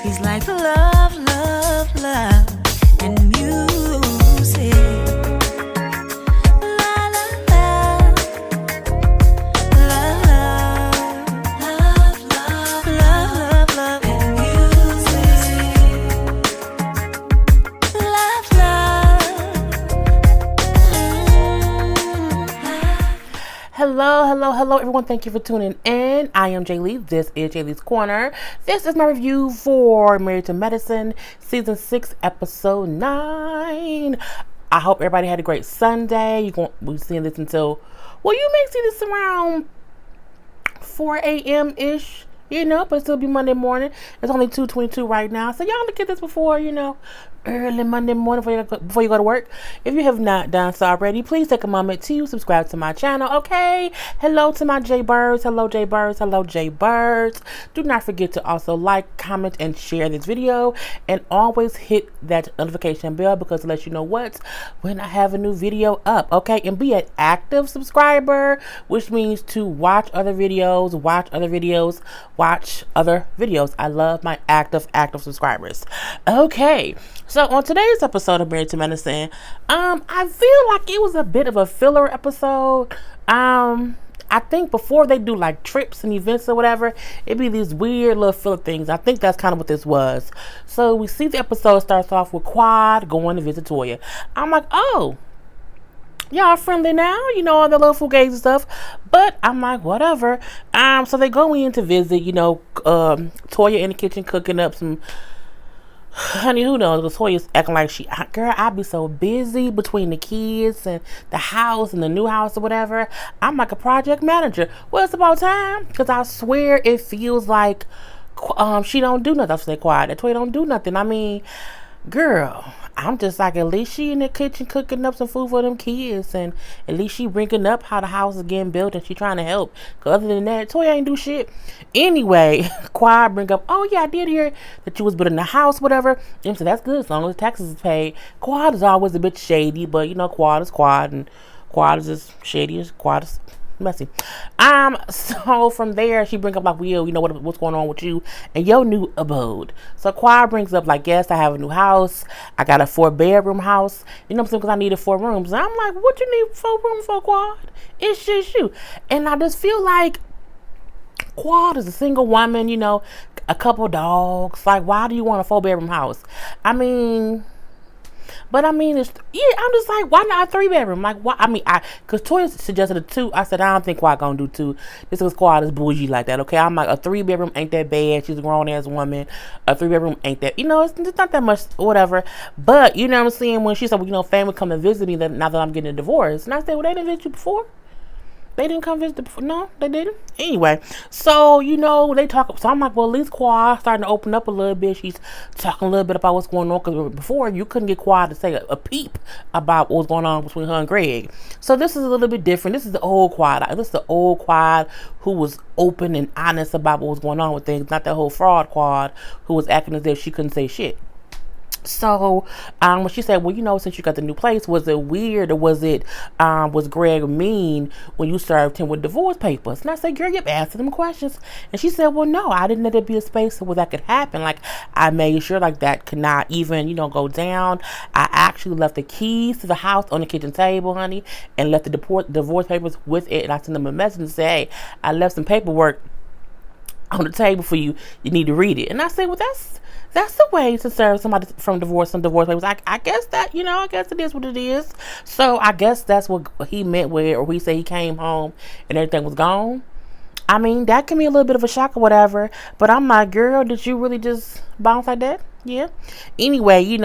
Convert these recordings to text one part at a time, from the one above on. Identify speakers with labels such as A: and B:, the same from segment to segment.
A: He's like love, love, love, and music. La la la, love, love, love, love, love, and music. Love, love.
B: Hello, everyone. Thank you for tuning in. I am Jay Lee. This is Jay Lee's Corner. This is my review for Married to Medicine, Season 6, Episode 9. I hope everybody had a great Sunday. We're seeing this until, well, you may see this around 4 a.m.-ish, but it'll still be Monday morning. It's only 2:22 right now. So y'all look at this before, early Monday morning before you go to work. If you have not done so already, please take a moment to subscribe to my channel, okay? Hello to my J-Birds. Hello, J-Birds. Hello, J-Birds. Do not forget to also like, comment, and share this video. And always hit that notification bell because it lets you know when I have a new video up, okay? And be an active subscriber, which means to watch other videos, watch other videos. I love my active subscribers. Okay. So on today's episode of Married to Medicine, I feel like it was a bit of a filler episode. I think before they do like trips and events or whatever, it'd be these weird little filler things. I think that's kind of what this was. So we see the episode starts off with Quad going to visit Toya. I'm like, oh, y'all friendly now, all the little fugazi and stuff. But I'm like, whatever. So they go in to visit, Toya in the kitchen cooking up some. Honey, who knows? Because Toya's acting like girl, I be so busy between the kids and the house and the new house or whatever. I'm like a project manager. Well, it's about time. Because I swear it feels like she don't do nothing. I'll stay quiet. That Toya don't do nothing. I mean, girl, I'm just like, at least she in the kitchen cooking up some food for them kids, and at least she bringing up how the house is getting built and she trying to help. Cause other than that, Toya ain't do shit. Anyway, Quad bring up, oh yeah, I did hear that you was building the house, whatever. And so that's good as long as taxes is paid. Quad is always a bit shady, but Quad is Quad, and Quad is as shady as Quad is messy. So from there she brings up like, Will, what's going on with you and your new abode. So Quad brings up like, yes, I have a new house. I got a 4-bedroom house. You know what I'm saying? Because I needed 4 rooms. And I'm like, what you need 4 rooms for, Quad? It's just you. And I just feel like Quad is a single woman, a couple dogs. Like, why do you want a 4-bedroom house? I'm just like, why not a 3-bedroom? Like, why? Because Toya suggested a 2. I said, I don't think Quad gonna do 2. This is Quad is bougie like that, okay? I'm like, a 3-bedroom ain't that bad. She's a grown-ass woman. A 3-bedroom ain't that, it's not that much, whatever. But, you know what I'm saying? When she said, family come and visit me now that I'm getting a divorce. And I said, well, they didn't visit you before? They didn't come visit before? No, they didn't. Anyway, so, they talk. So I'm like, well, at least Quad starting to open up a little bit. She's talking a little bit about what's going on. Because before, you couldn't get Quad to say a peep about what was going on between her and Greg. So this is a little bit different. This is the old Quad. This is the old Quad who was open and honest about what was going on with things. Not that whole fraud Quad who was acting as if she couldn't say shit. So, when she said, well, since you got the new place, was it weird or was Greg mean when you served him with divorce papers? And I said, girl, you've answered them questions. And she said, well, no, I didn't let it be a space where that could happen. Like, I made sure like that could not even, go down. I actually left the keys to the house on the kitchen table, honey, and left the divorce papers with it. And I sent them a message and said, hey, I left some paperwork on the table for you. You need to read it. And I said, well, that's the way to serve somebody from divorce papers. I guess that, I guess it is what it is. So I guess that's what he meant or he said he came home and everything was gone. That can be a little bit of a shock or whatever. But I'm like, girl, did you really just bounce like that? Yeah. Anyway,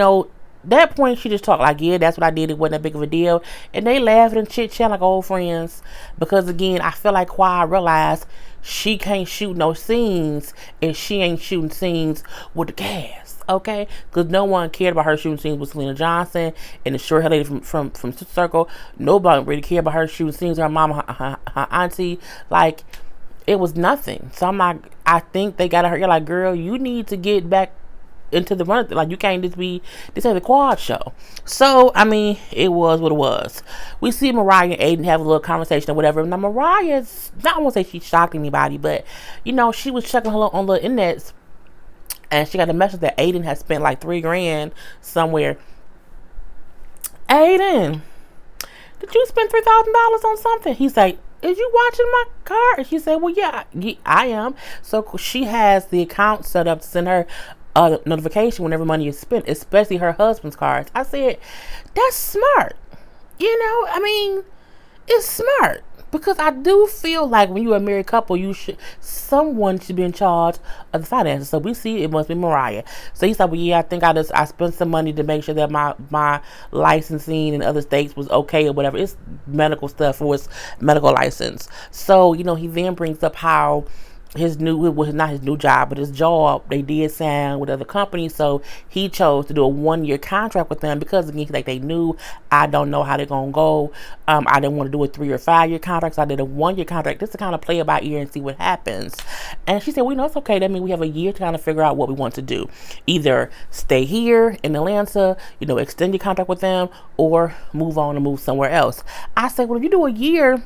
B: that point she just talked like, yeah, that's what I did. It wasn't that big of a deal. And they laughed and chit chat like old friends. Because again, I feel like Quad realized she can't shoot no scenes and she ain't shooting scenes with the cast, okay? Because no one cared about her shooting scenes with Selena Johnson and the short hair lady from Sister Circle. Nobody really cared about her shooting scenes with her mama, her auntie. Like, it was nothing. So I'm like, I think they got her. You're like, girl, you need to get back into the run. Like, you can't just be, this ain't the Quad show. So it was what it was. We see Mariah and Aiden have a little conversation or whatever. Now Mariah's, not, I won't say she shocked anybody, but she was checking her on the internet And she got a message that Aiden had spent like $3,000 somewhere. Aiden, did you spend $3,000 on something? He's like, is you watching my car? And she said, well, yeah, I am. So she has the account set up to send her a notification whenever money is spent, especially her husband's cards. I said, that's smart. I mean, it's smart. Because I do feel like when you're a married couple, someone should be in charge of the finances. So we see it must be Mariah. So he said, well, yeah, I think I spent some money to make sure that my licensing in other states was okay or whatever. It's medical stuff for his medical license. So, he then brings up how not his new job, but his job, they did sign with other companies, so he chose to do a 1-year contract with them because, again, like they knew, I don't know how they're gonna go. I didn't want to do a 3 or 5 year contract, so I did a 1-year contract just to kind of play it by ear and see what happens. And she said, well, it's okay. That means we have a year to kind of figure out what we want to do. Either stay here in Atlanta, extend your contract with them, or move on and move somewhere else. I said, well, if you do a year,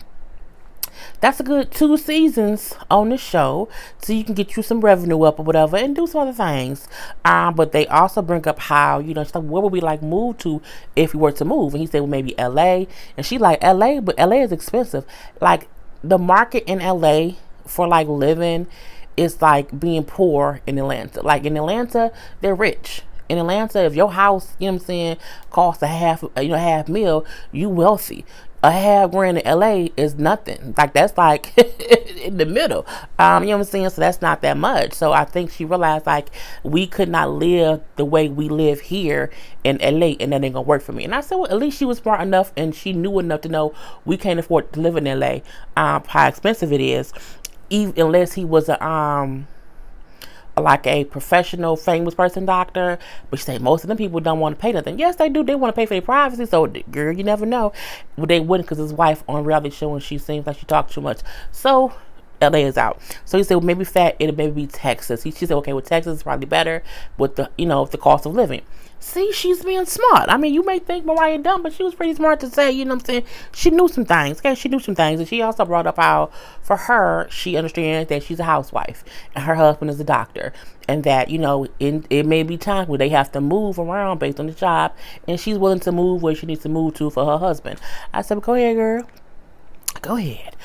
B: that's a good 2 seasons on the show, so you can get you some revenue up or whatever and do some other things. But they also bring up how, she's like, where would we like move to if we were to move? And he said, well, maybe LA. And she like, LA, but LA is expensive. Like, the market in LA for like living is like being poor in Atlanta. Like, in Atlanta, they're rich. In Atlanta, if your house, costs a half mil, you wealthy. A $500,000 in LA is nothing. Like, that's like in the middle. So that's not that much. So I think she realized, like, we could not live the way we live here in LA, and that ain't gonna work for me. And I said, well, at least she was smart enough and she knew enough to know we can't afford to live in LA. How expensive it is, even unless he was like a professional, famous person doctor. But she said most of them people don't want to pay nothing. Yes, they do. They want to pay for their privacy. So, girl, you never know. But they wouldn't, because his wife on a reality show and she seems like she talks too much. So, LA is out. So he said, well, maybe it'll maybe be Texas. She said, okay, well, Texas is probably better with the, the cost of living. See, she's being smart. I mean, you may think Mariah dumb, but she was pretty smart to say, she knew some things. Okay, she knew some things. And she also brought up how, for her, she understands that she's a housewife and her husband is a doctor. And that, it may be times where they have to move around based on the job. And she's willing to move where she needs to move to for her husband. I said, go ahead, girl. Go ahead.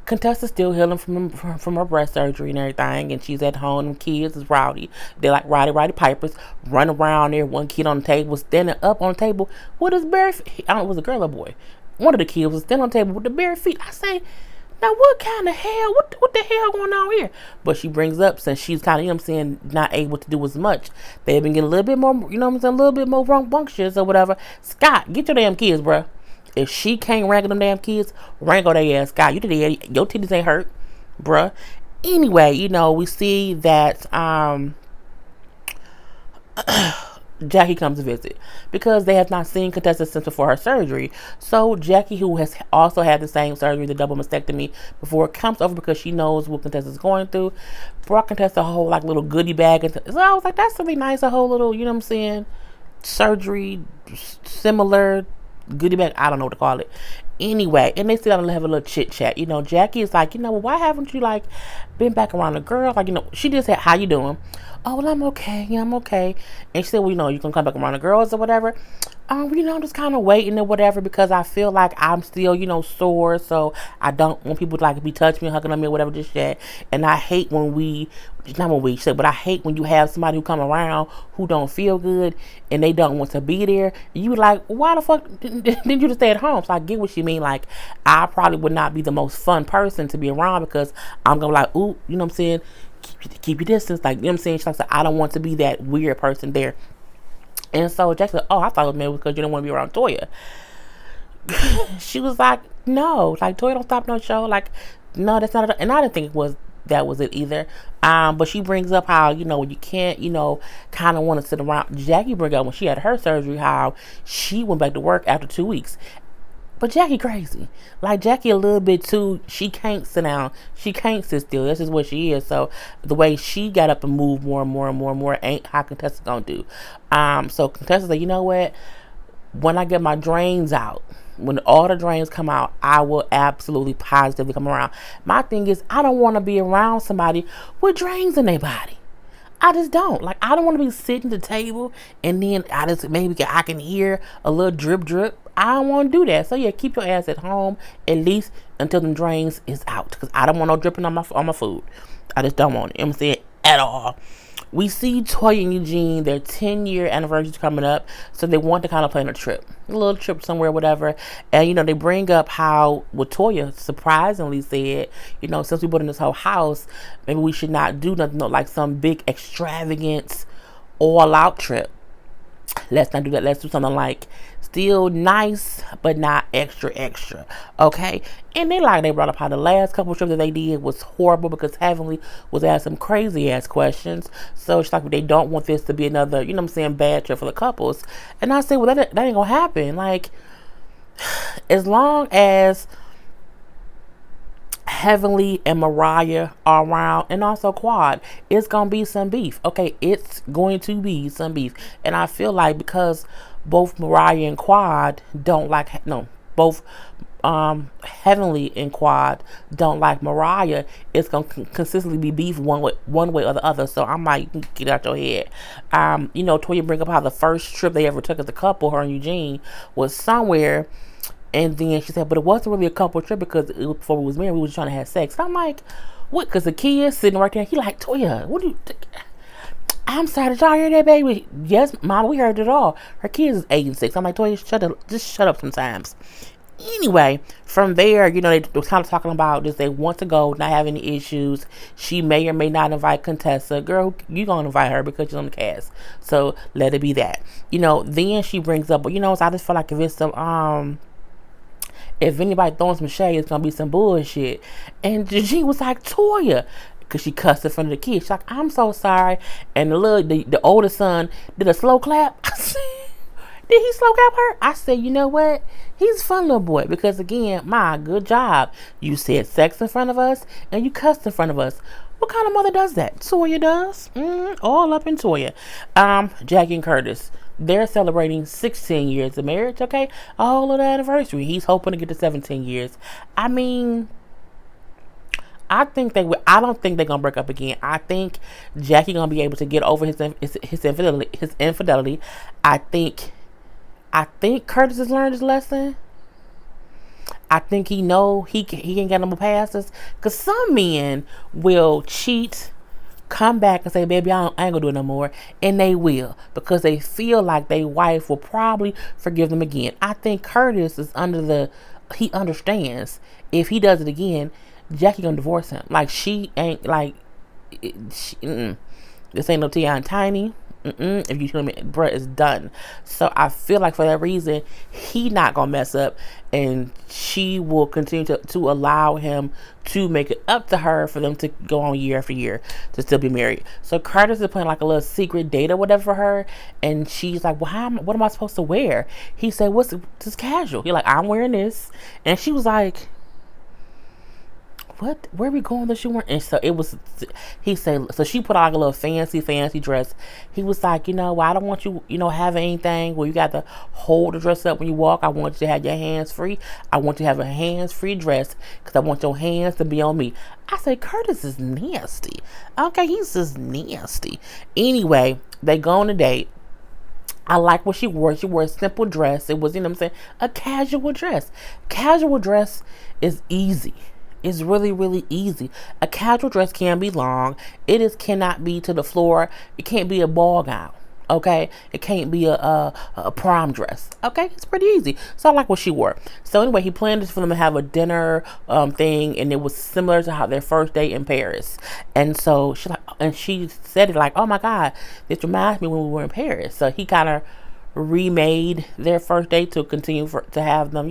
B: Contessa's still healing from her breast surgery and everything, and she's at home. And kids is rowdy. They're like rowdy pipers, run around there. One kid on the table, standing up on the table with his bare feet. I don't know, it was a girl or boy. One of the kids was standing on the table with the bare feet. I say, now what kind of hell, what the hell going on here? But she brings up, since she's kind of, not able to do as much, they've been getting a little bit more, a little bit more rambunctious or whatever. Scott, get your damn kids, bruh. If she can't wrangle them damn kids, wrangle their ass. God, your titties ain't hurt, bruh. Anyway, we see that Jackie comes to visit because they have not seen Contessa since before her surgery. So Jackie, who has also had the same surgery, the double mastectomy, before, comes over because she knows what Contessa's going through. Brought Contessa a whole like little goodie bag. So I was like, that's really nice. A whole little, surgery similar goodie bag, I don't know what to call it. Anyway, and they sit down and have a little chit chat. Jackie is like, well, why haven't you like been back around the girl? Like, she just said, how you doing? Oh, well, I'm okay. Yeah, I'm okay. And she said, well, you can come back around the girls or whatever. I'm just kind of waiting or whatever because I feel like I'm still, sore. So I don't want people to like be touching me, hugging on me or whatever just yet. And I hate but I hate when you have somebody who come around who don't feel good and they don't want to be there. You like, why the fuck didn't you just stay at home? So I get what she mean. Like, I probably would not be the most fun person to be around because I'm going to like, ooh, keep your distance. Like, She's like, I don't want to be that weird person there. And so Jack said, oh, I thought it was maybe because you don't want to be around Toya. She was like, no, like, Toya don't stop no show. Like, no, that's not it. And I didn't think that was it either. But she brings up how, when you can't, kind of want to sit around. Jackie bring up when she had her surgery, how she went back to work after 2 weeks. But Jackie crazy. Like, Jackie a little bit too, she can't sit down. She can't sit still. This is what she is. So the way she got up and moved more and more ain't how Contessa's gonna do. So Contessa's like, you know what? When I get my drains out, when all the drains come out, I will absolutely positively come around. My thing is, I don't want to be around somebody with drains in their body. I just don't. Like, I don't want to be sitting at the table and then I can hear a little drip drip. I don't want to do that. So yeah, keep your ass at home at least until the drains is out, because I don't want no dripping on my food. I just don't want it. I'm saying at all. We see Toya and Eugene, their 10-year anniversary coming up, so they want to kind of plan a trip. A little trip somewhere, whatever. And, you know, they bring up how, what Toya surprisingly said, you know, since we bought in this whole house, maybe we should not do nothing like some big extravagant all-out trip. Let's not do that. Let's do something like still nice, but not extra, okay? And they brought up how the last couple trips that they did was horrible because Heavenly was asking some crazy ass questions. So it's like they don't want this to be another, you know what I'm saying, bad trip for the couples. And I say, well, that ain't gonna happen. Like, as long as Heavenly and Mariah are around, and also Quad, it's gonna be some beef. Okay, it's going to be some beef. And I feel like because both Mariah and Quad don't like, both Heavenly and Quad don't like Mariah, it's gonna consistently be beef one way or the other. So I'm like, get out your head. You know, Toya bring up how the first trip they ever took as a couple, her and Eugene, was somewhere. And then she said, but it wasn't really a couple trip because before we was married, we was trying to have sex. And I'm like, what? Because the kid's sitting right there. He like, Toya, what do you think? I'm sorry, did y'all hear that, baby? Yes, Mama, we heard it all. Her kids is 8 and 6. I'm like, Toya, just shut up sometimes. Anyway, from there, you know, they was kind of talking about this. They want to go, not have any issues. She may or may not invite Contessa. Girl, you gonna invite her because she's on the cast. So let it be that. You know, then she brings up, but you know, so I just feel like if it's some if anybody throwing some shade, it's gonna be some bullshit. And Eugene was like, Toya, because she cussed in front of the kids. She's like, I'm so sorry. And the older son did a slow clap. I said, did he slow clap her? I said, you know what? He's a fun little boy. Because again, good job. You said sex in front of us and you cussed in front of us. What kind of mother does that? Toya does. All up in Toya. Jackie and Curtis, they're celebrating 16 years of marriage, okay? A whole little anniversary. He's hoping to get to 17 years. I mean, I don't think they're gonna break up again. I think Jackie gonna be able to get over his infidelity. I think Curtis has learned his lesson. I think he know he can get him past this. Because some men will cheat, come back and say, baby, I ain't gonna do it no more. And they will. Because they feel like their wife will probably forgive them again. I think Curtis is he understands. If he does it again, Jackie gonna divorce him. Like, she ain't like, this ain't no T.I. and Tiny. If you tell me, bruh, it's done. So I feel like for that reason, he not gonna mess up, and she will continue to allow him to make it up to her for them to go on year after year to still be married. So Curtis is playing like a little secret date or whatever for her, and she's like, well, what am I supposed to wear? He said, what's this casual? He's like, I'm wearing this, and she was like, what? Where are we going that you weren't? And so he said, so she put on like a little fancy dress. He was like, well, I don't want you, have anything where you got to hold the dress up when you walk. I want you to have your hands free. I want you to have a hands-free dress because I want your hands to be on me. I said, Curtis is nasty. Okay, he's just nasty. Anyway, they go on a date. I like what she wore. She wore a simple dress. It was, a casual dress. Casual dress is easy. It's really, really easy. A casual dress can be long. Cannot be to the floor. It can't be a ball gown. Okay? It can't be a prom dress. Okay? It's pretty easy. So I like what she wore. So anyway, he planned this for them to have a dinner thing, and it was similar to how their first date in Paris. And so she said it like, oh my God, this reminds me when we were in Paris. So he kind of remade their first date to continue to have them,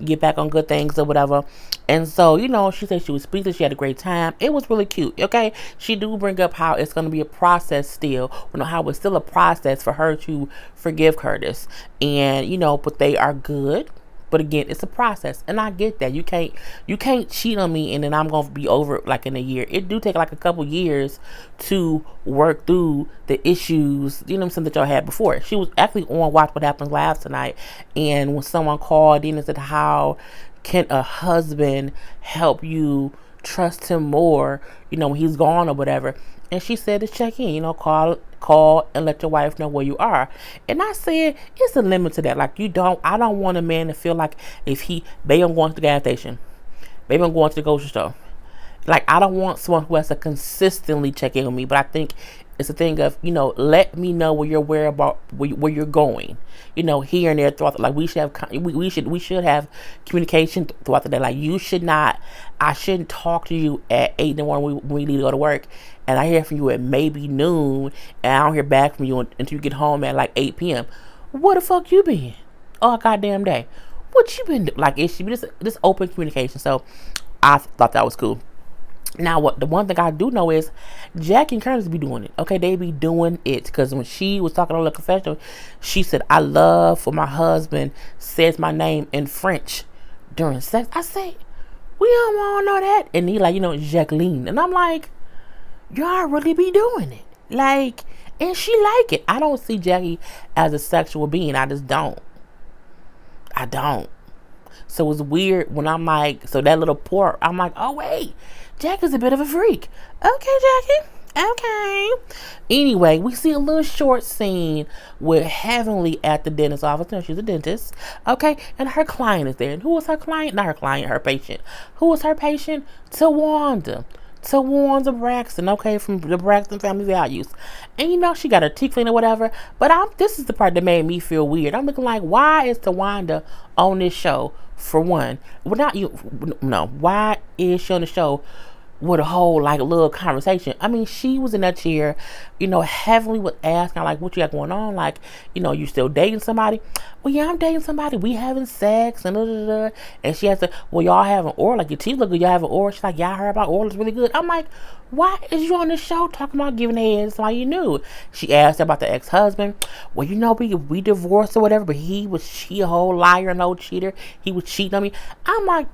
B: get back on good things or whatever. And so, she said she was speechless. She had a great time. It was really cute. Okay. She do bring up how it's going to be a process still, how it's still a process for her to forgive Curtis. And, but they are good. But again, it's a process, and I get that. You can't cheat on me, and then I'm gonna be over it, like, in a year. It do take like a couple years to work through the issues, you know what I'm saying, that y'all had before. She was actually on Watch What Happens Live tonight, and when someone called in and said, how can a husband help you trust him more, when he's gone or whatever? And she said to check in, call and let your wife know where you are. And I said, it's a limit to that. Like, I don't want a man to feel like if babe, I'm going to the gas station. Babe, I'm going to the grocery store. Like, I don't want someone who has to consistently check in with me. But I think it's a thing of, let me know where you're where you're going. Here and there throughout. Like, we should have communication throughout the day. Like, I shouldn't talk to you at 8 in the morning when we leave to go to work, and I hear from you at maybe noon, and I don't hear back from you until you get home at like 8 p.m. Where the fuck you been? All goddamn day. What you been doing? Like, it should be this open communication. So I thought that was cool. Now, the one thing I do know is Jackie and Curtis be doing it. Okay, they be doing it. Because when she was talking on the confessional, she said, I love when my husband says my name in French during sex. I say, we don't want to know that. And he like, Jacqueline. And I'm like, y'all really be doing it. Like, and she like it. I don't see Jackie as a sexual being. I just don't. I don't. So it's weird when I'm like, so that little part, I'm like, oh, wait. Jackie's a bit of a freak. Okay, Jackie. Okay. Anyway, we see a little short scene with Heavenly at the dentist's office. No, she's a dentist. Okay. And her client is there. And who was her client? Not her client, her patient. Who was her patient? Tawanda Braxton, okay, from the Braxton Family Values. And she got her teeth cleaned or whatever. But this is the part that made me feel weird. I'm looking like, why is Tawanda on this show, for one? Well, not you. No, why is she on the show with a whole, like, little conversation? I mean, she was in that chair, Heavenly was asking, like, what you got going on? Like, you still dating somebody? Well, yeah, I'm dating somebody. We having sex, and And she has to, well, y'all having oral, like, your teeth look good, y'all having oral. She's like, yeah, I heard about oral, it's really good. I'm like, why is you on the show talking about giving head to somebody you knew? She asked about the ex-husband. Well, we divorced or whatever, but he a whole liar and old cheater. He was cheating on me. I'm like,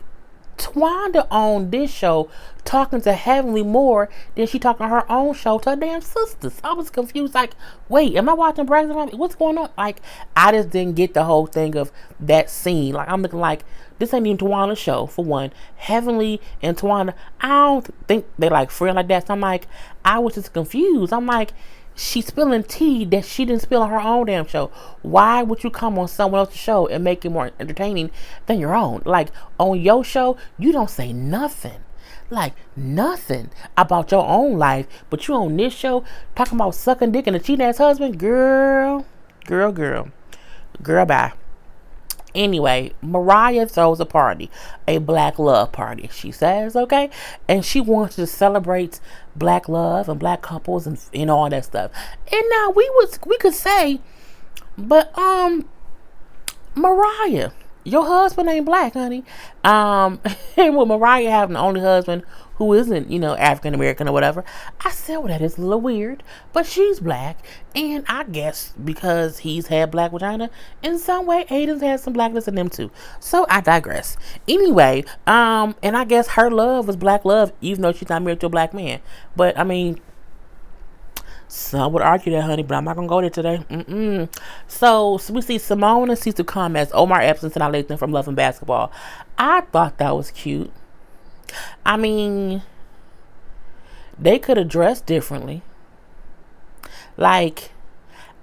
B: Twanda on this show talking to Heavenly more than she talking on her own show to her damn sisters. I was confused. Like, wait, am I watching Braxton? What's going on? Like, I just didn't get the whole thing of that scene. Like, I'm looking like, this ain't even Twanda's show, for one. Heavenly and Twanda, I don't think they like friends like that. So I'm like, I was just confused. I'm like, she's spilling tea that she didn't spill on her own damn show. Why would you come on someone else's show and make it more entertaining than your own? Like, on your show, you don't say nothing. Like, nothing about your own life. But you on this show talking about sucking dick and a cheating ass husband? Girl, bye. Anyway, Mariah throws a party, a black love party, she says, okay? And she wants to celebrate black love and black couples and all that stuff. And now we could say, but Mariah, your husband ain't black, honey. And with Mariah having the only husband who isn't, African American or whatever, I said, well, that is a little weird, but she's black, and I guess because he's had black vagina, in some way, Aiden's had some blackness in them too. So I digress. Anyway, and I guess her love was black love, even though she's not married to a black man. But I mean, some would argue that, honey, but I'm not gonna go there today. So we see Simone and Cecil come as Omar Epps and Sanaa Lathan from Love and Basketball. I thought that was cute. I mean, they could have dressed differently. Like,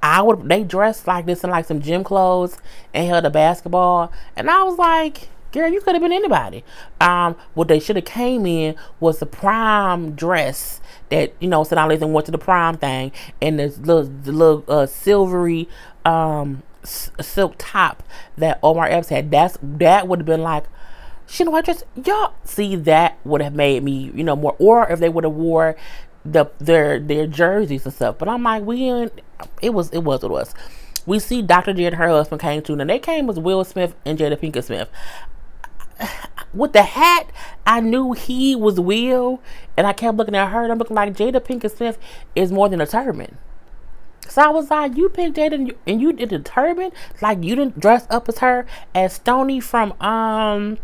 B: they dressed like this in like some gym clothes and held a basketball. And I was like, girl, you could have been anybody. What they should have came in was the prom dress that, Sanaa Lathan went to the prom thing, and the little silvery silk top that Omar Epps had. That would have been like, she know what dress, y'all see, that would have made me, more. Or if they would have wore their jerseys and stuff. But I'm like, it was what it was. We see Dr. J and her husband came too. And they came as Will Smith and Jada Pinkett Smith. With the hat, I knew he was Will, and I kept looking at her, and I'm looking like Jada Pinkett Smith is more than a turban. So I was like, you picked that and you did the turban? Like, you didn't dress up as her, as Stony damn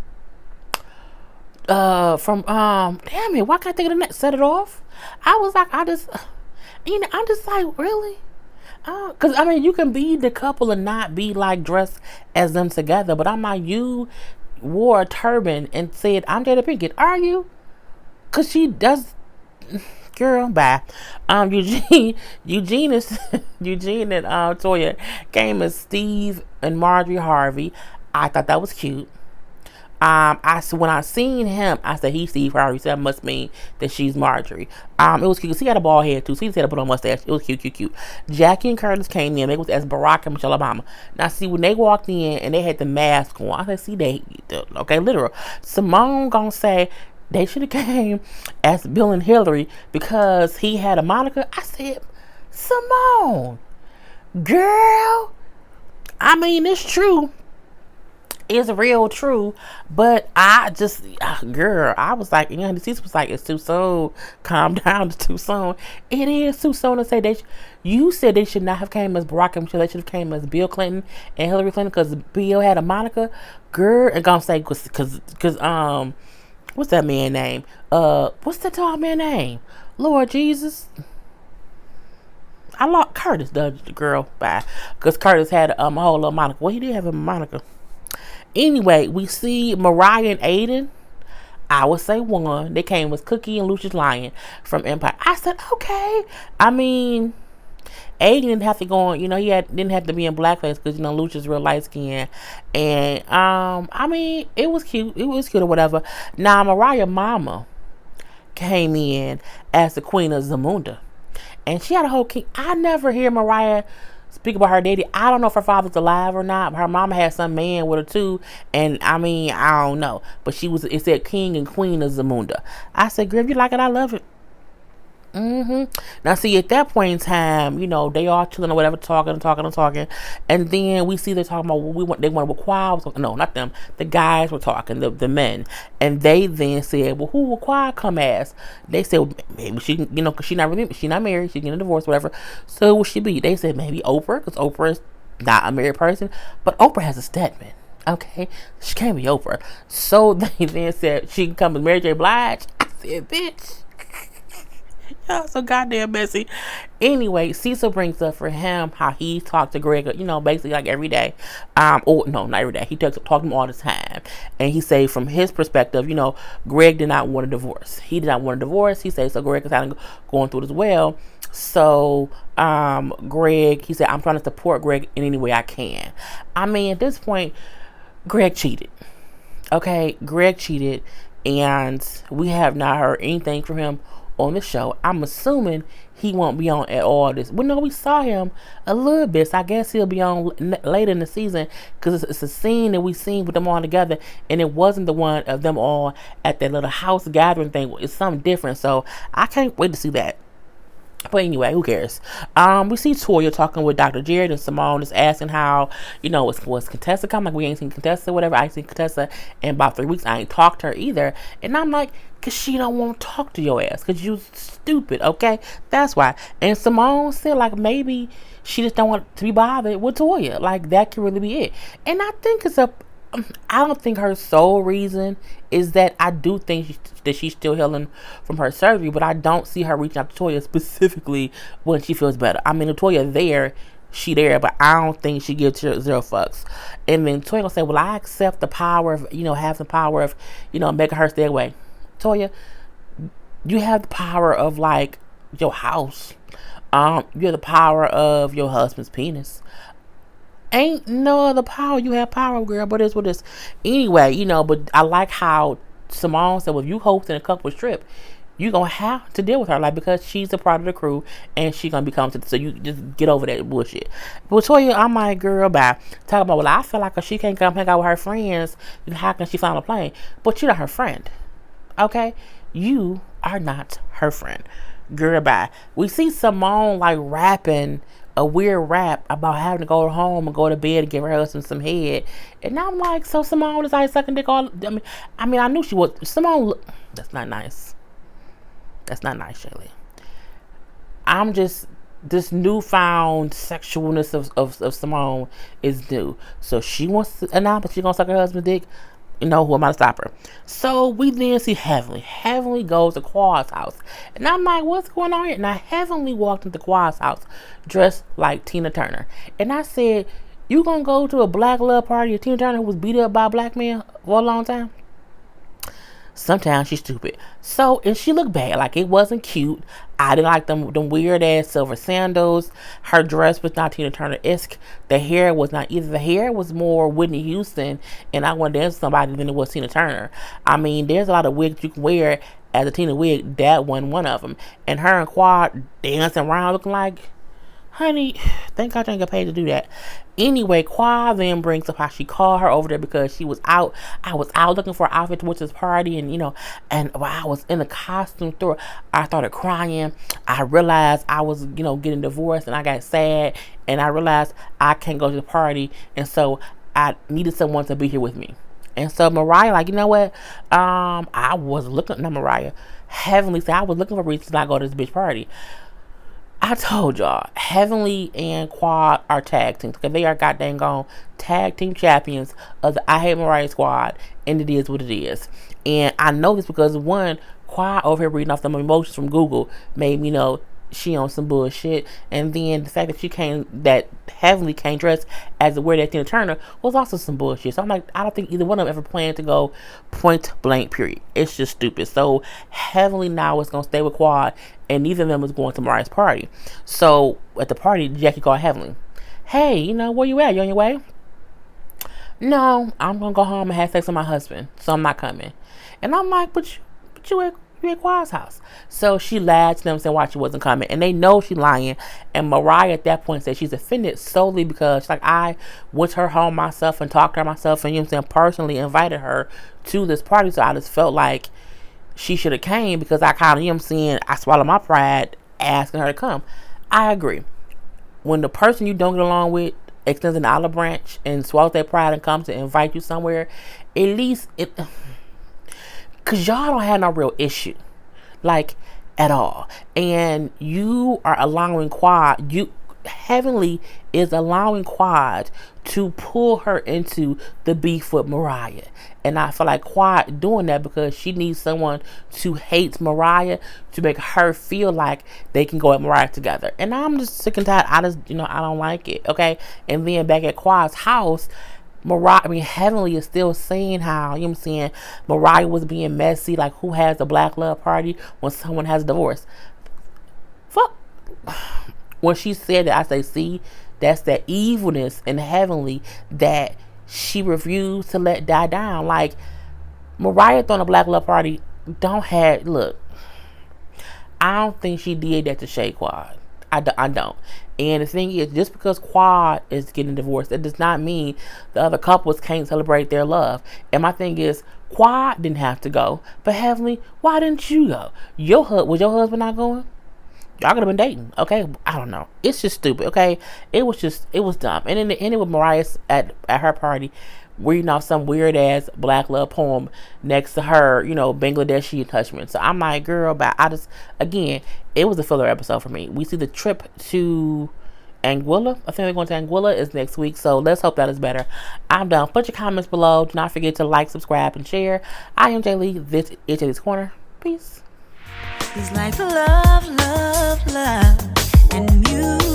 B: it, why can't I think of the next? Set It Off? I was like, I'm just like, really? Because, I mean, you can be the couple and not be, like, dressed as them together. But I'm like, you wore a turban and said, I'm Jada Pinkett. Are you? Because she does... Girl, bye. Eugene is... Eugene and Toya came as Steve and Marjorie Harvey. I thought that was cute. When I seen him, I said he's Steve Harvey. So that must mean that she's Marjorie. It was cute because he had a bald head too. So he just had to put on a mustache. It was cute. Jackie and Curtis came in. They was as Barack and Michelle Obama. Now see, when they walked in and they had the mask on, I said, see, okay, literal. Simone gonna say they should have came as Bill and Hillary because he had a moniker. I said, Simone, girl. I mean, it's true. It's real true, but I just, girl, I was like, the sister was like, it's too soon. Calm down, it's too soon. It is too soon to say you said they should not have came as Barack and Michelle. They should have came as Bill Clinton and Hillary Clinton because Bill had a moniker. Girl, and gonna say because what's that man name? What's that tall man name? Lord Jesus. I lost Curtis, the girl, bye. Because Curtis had a whole little moniker. Well, he did have a moniker. Anyway, we see Mariah and Aiden. I would say one. They came with Cookie and Lucius Lyon from Empire. I said, okay. I mean, Aiden didn't have to go on, he didn't have to be in blackface because, Lucius real light skin. And, I mean, it was cute. It was cute or whatever. Now, Mariah mama came in as the Queen of Zamunda. And she had a whole king. I never hear Mariah speak about her daddy. I don't know if her father's alive or not. Her mama had some man with her too. And I mean, I don't know. But it said King and Queen of Zamunda. I said, girl, if you like it, I love it. Now, see, at that point in time, they all chilling or whatever, talking. And then we see they're talking about they want to require. No, not them. The guys were talking, the men. And they then said, well, who will Quad come as? They said, well, maybe she, because she not married, she's getting a divorce, whatever. So who will she be? They said maybe Oprah, because Oprah is not a married person. But Oprah has a Stedman. Okay, she can't be Oprah. So they then said she can come as Mary J. Blige. I said, bitch. Y'all so goddamn messy. Anyway, Cecil brings up for him how he talked to Greg, basically like every day. Or no, not every day. He talked to him all the time. And he say from his perspective, Greg did not want a divorce. He did not want a divorce. He said, so Greg is kind of going through it as well. So, Greg, he said, I'm trying to support Greg in any way I can. I mean, at this point, Greg cheated. Okay, Greg cheated. And we have not heard anything from him on the show. I'm assuming he won't be on at all this. Well, no, we saw him a little bit, so I guess he'll be on later in the season because it's a scene that we seen with them all together, and it wasn't the one of them all at that little house gathering thing. It's something different, so I can't wait to see that. But anyway, who cares? We see Toya talking with Dr. Jared, and Simone is asking how, was Contessa come? Like, we ain't seen Contessa, whatever. I ain't seen Contessa in about 3 weeks. I ain't talked to her either. And I'm like, because she don't want to talk to your ass. Because you stupid, okay? That's why. And Simone said, like, maybe she just don't want to be bothered with Toya. Like, that could really be it. And I think I don't think her sole reason is that. I do think that she's still healing from her surgery, but I don't see her reaching out to Toya specifically when she feels better. I mean, if Toya there, she there, but I don't think she gives zero fucks. And then Toya gonna say, well, I accept the power of, have the power of, making her stay away. Toya, you have the power of, like, your house. You have the power of your husband's penis. Ain't no other power. You have power, girl, but it's what it's. Anyway, but I like how Simone said, well, if you hosting a couple trip, you gonna have to deal with her, like, because she's a part of the crew and she gonna become so you just get over that bullshit. But Toya, I'm like, girl, bye. Talk about, well, I feel like if she can't come hang out with her friends, then how can she fly on a plane? But you're not her friend, okay? You are not her friend, girl, bye. We see Simone like rapping a weird rap about having to go home and go to bed and give her husband some head. And I'm like, so Simone is like sucking dick all. I mean, I knew she was. Simone, that's not nice. That's not nice, Shirley. I'm just this newfound sexualness of Simone is new. So she wants to announce that she's gonna suck her husband's dick. You know, who am I to stop her? So we then see Heavenly. Heavenly goes to Quad's house. And I'm like, what's going on here? Now Heavenly walked into Quad's house dressed like Tina Turner. And I said, you gonna go to a black love party of Tina Turner who was beat up by a black man for a long time? Sometimes she's stupid. So, and she looked bad. Like, it wasn't cute. I didn't like them weird ass silver sandals. Her dress was not Tina Turner-esque. The hair was not either. The hair was more Whitney Houston, and I wanted to dance with somebody than it was Tina Turner. I mean, there's a lot of wigs you can wear as a Tina wig. That wasn't one of them. And her and Quad dancing around looking like, honey, thank God I didn't get paid to do that. Anyway, Quad then brings up how she called her over there because she was out. I was out looking for an outfit to this party, and and while I was in the costume store, I started crying. I realized I was, getting divorced, and I got sad, and I realized I can't go to the party, and so I needed someone to be here with me. And so Mariah, like, you know what? I was looking, not Mariah, Heavenly said I was looking for reasons to not go to this bitch party. I told y'all, Heavenly and Quad are tag teams because they are goddamn gone tag team champions of the I Hate Mariah squad, and it is what it is. And I know this because one, Quad over here reading off them emotions from Google made me know she on some bullshit, and then the fact that Heavenly came dressed as a weird ass Tina Turner was also some bullshit. So I'm like, I don't think either one of them ever planned to go point blank, period. It's just stupid. So Heavenly now is gonna stay with Quad, and neither of them is going to Mariah's party. So at the party, Jackie called Heavenly. Hey, where you at? You on your way? No, I'm gonna go home and have sex with my husband, so I'm not coming. And I'm like, but you at Quad's house. So she lied to them saying why she wasn't coming, and they know she's lying. And Mariah at that point said she's offended solely because she's like, I went to her home myself and talked to her myself, and personally invited her to this party. So I just felt like she should have came because I kind of, I swallowed my pride asking her to come. I agree. When the person you don't get along with extends an olive branch and swallows their pride and comes to invite you somewhere, at least because y'all don't have no real issue, like, at all. And you are allowing Heavenly is allowing Quad to pull her into the beef with Mariah. And I feel like Quad doing that because she needs someone to hate Mariah to make her feel like they can go at Mariah together. And I'm just sick and tired. I don't like it. Okay. And then back at Quad's house, Heavenly is still saying how, Mariah was being messy, like who has a black love party when someone has a divorce. Fuck. When she said that, I say, see, that's that evilness in Heavenly that she refused to let die down. Like, Mariah throwing a black love party, look, I don't think she did that to Shay Quad. I don't. And the thing is, just because Quad is getting divorced, that does not mean the other couples can't celebrate their love. And my thing is, Quad didn't have to go, but Heavenly, why didn't you go? Was your husband not going? Y'all could have been dating, okay? I don't know. It's just stupid, okay? It was dumb. And then it ended with Mariah at her party reading off some weird ass black love poem next to her, Bangladeshi attachment. So I'm like, girl, but again, it was a filler episode for me. We see the trip to Anguilla. I think we're going to Anguilla is next week. So let's hope that is better. I'm done. Put your comments below. Do not forget to like, subscribe, and share. I am Jay Lee. This is Jay's Corner. Peace.
A: It's like love, love, love, and music.